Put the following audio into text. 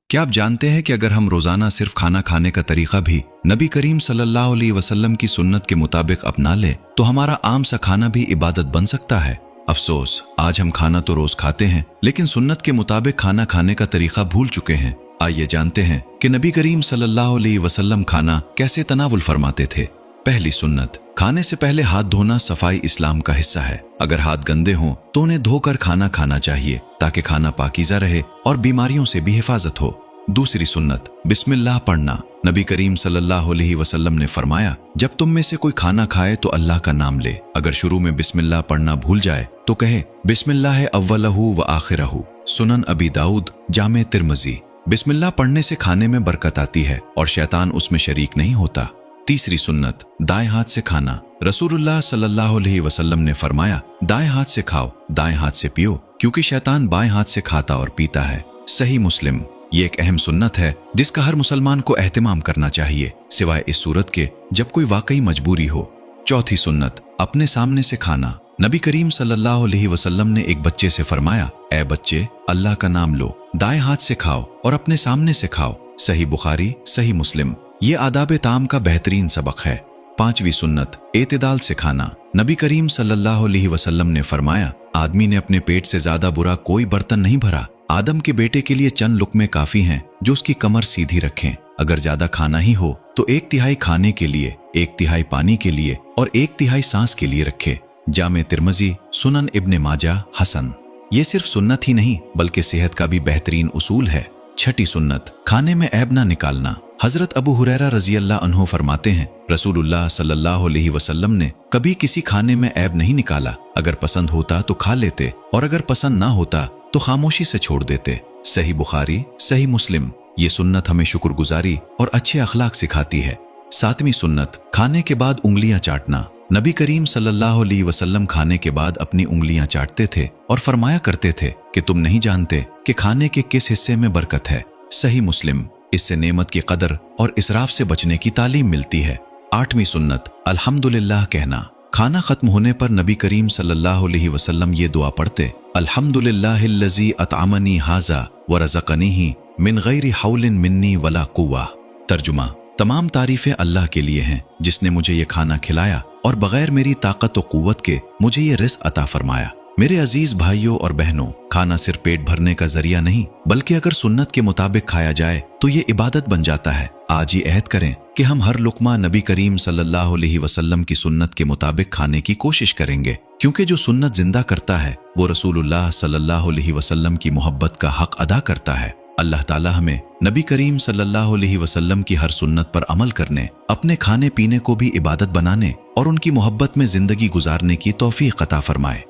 क्या आप जानते हैं कि अगर हम रोजाना सिर्फ खाना खाने का तरीका भी नबी करीम सल्लल्लाहु अलैहि वसल्लम की सुन्नत के मुताबिक अपना ले तो हमारा आम सा खाना भी इबादत बन सकता है। अफसोस, आज हम खाना तो रोज खाते हैं लेकिन सुन्नत के मुताबिक खाना खाने का तरीका भूल चुके हैं। आइए जानते हैं कि नबी करीम सल्लल्लाहु अलैहि वसल्लम खाना कैसे तनावुल फरमाते थे। पहली सुन्नत, खाने से पहले हाथ धोना सफाई इस्लाम का हिस्सा है। अगर हाथ गंदे हों तो उन्हें धोकर खाना खाना चाहिए ताकि खाना पाकीज़ा रहे और बीमारियों से भी हिफाजत हो। दूसरी सुन्नत, बिस्मिल्लाह पढ़ना। नबी करीम सल्लल्लाहु अलैहि वसल्लम ने फरमाया, जब तुम में से कोई खाना खाए तो अल्लाह का नाम ले। अगर शुरू में बिस्मिल्लाह पढ़ना भूल जाए तो कहे बिस्मिल्लाह अव्वलहु व आखिरहु। सुनन अबी दाऊद, जामे तिर्मिज़ी। बिस्मिल्लाह पढ़ने से खाने में बरकत आती है और शैतान उसमें शरीक नहीं होता। तीसरी सुन्नत, दाएं हाथ से खाना। रसूलुल्लाह सल्लल्लाहु अलैहि वसल्लम ने फरमाया, दाएं हाथ से खाओ, दाएं हाथ से पियो, क्योंकि शैतान बाएं हाथ से खाता और पीता है। सही मुस्लिम। ये एक अहम सुन्नत है जिसका हर मुसलमान को एहतिमाम करना चाहिए, सिवाय इस सूरत के जब कोई वाकई मजबूरी हो। चौथी सुन्नत, अपने सामने से खाना। नबी करीम सल्लल्लाहु अलैहि वसल्लम ने एक बच्चे से फरमाया, ए बच्चे, अल्लाह का नाम लो, दाएं हाथ से खाओ और अपने सामने से खाओ। सही बुखारी, सही मुस्लिम। ये आदाब ताम का बेहतरीन सबक है। पांचवी सुन्नत, एतदाल से खाना। नबी करीम सल्लल्लाहु अलैहि वसल्लम ने फरमाया, आदमी ने अपने पेट से ज्यादा बुरा कोई बर्तन नहीं भरा। आदम के बेटे के लिए चंद लुक़मे काफी हैं जो उसकी कमर सीधी रखें। अगर ज्यादा खाना ही हो तो 1/3 खाने के लिए, 1/3 पानी के लिए और 1/3 सांस के लिए रखे। जामे तिर्मिज़ी, सुनन इब्ने माजा, हसन। ये सिर्फ सुन्नत ही नहीं बल्कि सेहत का भी बेहतरीन उसूल है। छठी सुन्नत, खाने में ऐब ना निकालना। हजरत अबू हुरैरा रज़ियल्लाहु अन्हु फरमाते हैं, रसूलुल्लाह सल्लल्लाहु अलैहि वसल्लम ने कभी किसी खाने में ऐब नहीं निकाला। अगर पसंद होता तो खा लेते और अगर पसंद ना होता तो खामोशी से छोड़ देते। सही बुखारी, सही मुस्लिम। ये सुन्नत हमें शुक्रगुजारी और अच्छे अखलाक सिखाती है। सातवीं सुन्नत, खाने के बाद उंगलियां चाटना। नबी करीम सल्लल्लाहु अलैहि वसल्लम खाने के बाद अपनी उंगलियां चाटते थे और फरमाया करते थे कि तुम नहीं जानते कि खाने के किस हिस्से में बरकत है। सही मुस्लिम। इससे नेमत की कदर और इसराफ से बचने की तालीम मिलती है। आठवीं सुन्नत, अल्हम्दुलिल्लाह कहना। खाना खत्म होने पर नबी करीम सल्लल्लाहु अलैहि वसल्लम ये दुआ पढ़ते, अल्हम्दुलिल्लाहिल्लज़ी अतअमनी हाज़ा व रज़क़नीही मिन गैरि हौलिन मिन्नी वला कुव्वा। तर्जुमा, तमाम तारीफें अल्लाह के लिए हैं जिसने मुझे ये खाना खिलाया और बगैर मेरी ताकत व कुव्वत के मुझे ये रिज़्क़ अता फरमाया। मेरे अजीज भाइयों और बहनों, खाना सिर्फ पेट भरने का जरिया नहीं बल्कि अगर सुन्नत के मुताबिक खाया जाए तो ये इबादत बन जाता है। आज ही अहद करें कि हम हर लुक़मा नबी करीम सल्लल्लाहु अलैहि वसल्लम की सुन्नत के मुताबिक खाने की कोशिश करेंगे, क्योंकि जो सुन्नत जिंदा करता है वो रसूलुल्लाह सल्लल्लाहु अलैहि वसल्लम की मोहब्बत का हक अदा करता है। अल्लाह ताला हमें नबी करीम सल्लल्लाहु अलैहि वसल्लम की हर सुन्नत पर अमल करने, अपने खाने पीने को भी इबादत बनाने और उनकी मोहब्बत में जिंदगी गुजारने की तौफीक अता फरमाए।